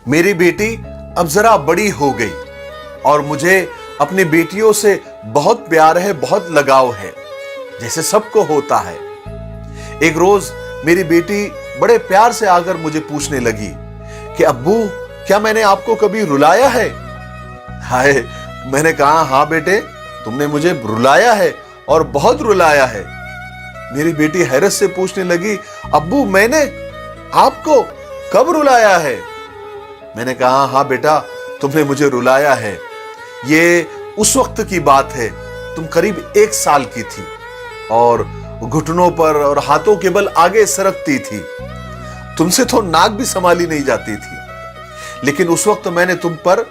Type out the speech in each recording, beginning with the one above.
मेरी बेटी अब जरा बड़ी हो गई और मुझे अपनी बेटियों से बहुत प्यार है, बहुत लगाव है, जैसे सबको होता है। एक रोज मेरी बेटी बड़े प्यार से आकर मुझे पूछने लगी कि अब्बू, क्या मैंने आपको कभी रुलाया है? हाय, मैंने कहा हाँ बेटे, तुमने मुझे रुलाया है और बहुत रुलाया है। मेरी बेटी हैरत से पूछने लगी, अब्बू मैंने आपको कब रुलाया है? मैंने कहा हाँ बेटा, तुमने मुझे रुलाया है। ये उस वक्त की बात है, तुम करीब 1 साल की थी और घुटनों पर और हाथों के बल आगे सरकती थी। तुमसे तो नाक भी संभाली नहीं जाती थी, लेकिन उस वक्त मैंने तुम पर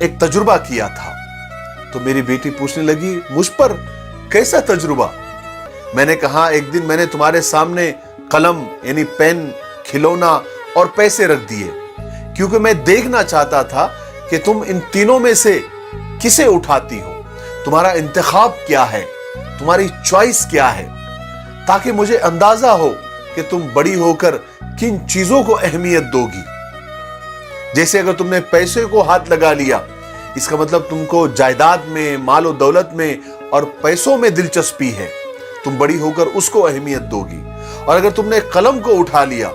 एक तजुर्बा किया था। तो मेरी बेटी पूछने लगी, मुझ पर कैसा तजुर्बा? मैंने कहा एक दिन मैंने तुम्हारे सामने कलम यानी पेन, खिलौना और पैसे रख दिए, क्योंकि मैं देखना चाहता था कि तुम इन तीनों में से किसे उठाती हो, तुम्हारा इंतखाब क्या है, तुम्हारी चॉइस क्या है, ताकि मुझे अंदाजा हो कि तुम बड़ी होकर किन चीजों को अहमियत दोगी। जैसे अगर तुमने पैसे को हाथ लगा लिया, इसका मतलब तुमको जायदाद में, मालो दौलत में और पैसों में दिलचस्पी है, तुम बड़ी होकर उसको अहमियत दोगी। और अगर तुमने कलम को उठा लिया,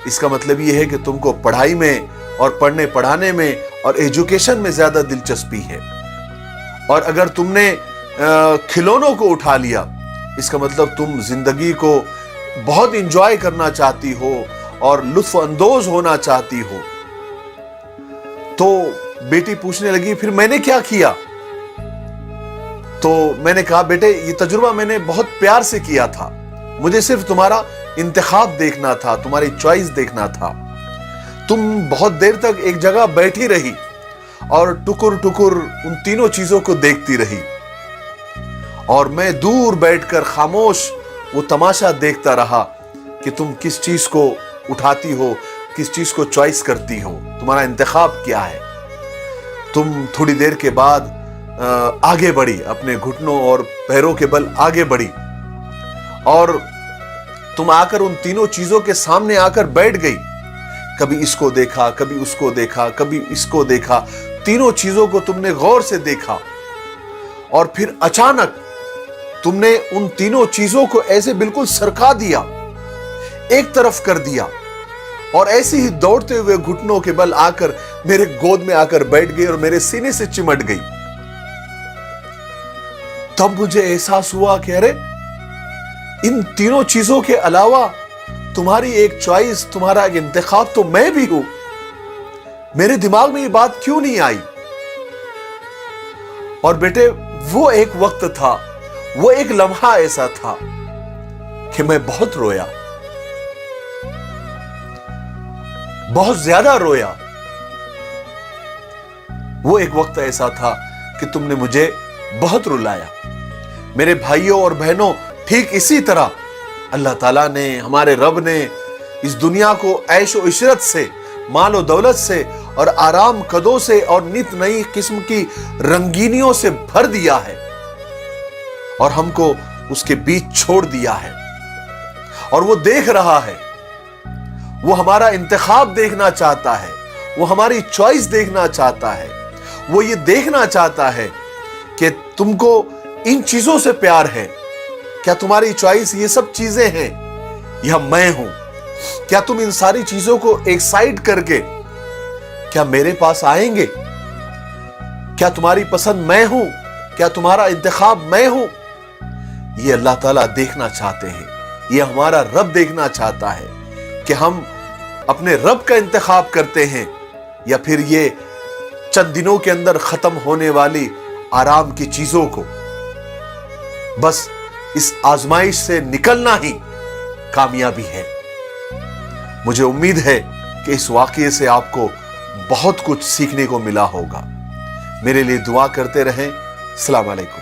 इसका मतलब यह है कि तुमको पढ़ाई में और पढ़ने पढ़ाने में और एजुकेशन में ज्यादा दिलचस्पी है। और अगर तुमने खिलौनों को उठा लिया, इसका मतलब तुम जिंदगी को बहुत इंजॉय करना चाहती हो और लुत्फ अंदोज होना चाहती हो। तो बेटी पूछने लगी, फिर मैंने क्या किया? तो मैंने कहा बेटे, ये तजुर्बा मैंने बहुत प्यार से किया था, मुझे सिर्फ तुम्हारा इंतखाब देखना था, तुम्हारी चॉइस देखना था। तुम बहुत देर तक एक जगह बैठी रही और टुकुर टुकुर उन तीनों चीजों को देखती रही, और मैं दूर बैठकर खामोश वो तमाशा देखता रहा कि तुम किस चीज को उठाती हो, किस चीज को चॉइस करती हो, तुम्हारा इंतखाब क्या है। तुम थोड़ी देर के बाद आगे बढ़ी, अपने घुटनों और पैरों के बल आगे बढ़ी, और तुम आकर उन तीनों चीजों के सामने आकर बैठ गई। कभी इसको देखा, कभी उसको देखा, कभी इसको देखा, तीनों चीजों को तुमने गौर से देखा, और फिर अचानक तुमने उन तीनों चीजों को ऐसे बिल्कुल सरका दिया, एक तरफ कर दिया, और ऐसे ही दौड़ते हुए घुटनों के बल आकर मेरे गोद में आकर बैठ गई और मेरे सीने से चिमट गई। तब मुझे एहसास हुआ कि अरे, इन तीनों चीजों के अलावा तुम्हारी एक चॉइस, तुम्हारा एक इंतखाब तो मैं भी हूं। मेरे दिमाग में ये बात क्यों नहीं आई? और बेटे, वो एक वक्त था, वो एक लम्हा ऐसा था कि मैं बहुत रोया, बहुत ज्यादा रोया। वो एक वक्त ऐसा था कि तुमने मुझे बहुत रुलाया। मेरे भाइयों और बहनों, ठीक इसी तरह अल्लाह ताला ने, हमारे रब ने इस दुनिया को ऐशो इशरत से, मालो दौलत से और आराम कदों से और नित नई किस्म की रंगीनियों से भर दिया है, और हमको उसके बीच छोड़ दिया है। और वो देख रहा है, वो हमारा इंतखाब देखना चाहता है, वो हमारी चॉइस देखना चाहता है। वो ये देखना चाहता है कि तुमको इन चीजों से प्यार है, क्या तुम्हारी चॉइस ये सब चीजें हैं या मैं हूं? क्या तुम इन सारी चीजों को एक साइड करके क्या मेरे पास आएंगे? क्या तुम्हारी पसंद मैं हूं? क्या तुम्हारा इंतखाब मैं हूं? ये अल्लाह ताला देखना चाहते हैं, ये हमारा रब देखना चाहता है कि हम अपने रब का इंतखाब करते हैं या फिर ये चंद दिनों के अंदर खत्म होने वाली आराम की चीजों को। बस इस आजमाइश से निकलना ही कामयाबी है। मुझे उम्मीद है कि इस वाकये से आपको बहुत कुछ सीखने को मिला होगा। मेरे लिए दुआ करते रहें। अस्सलाम वालेकुम।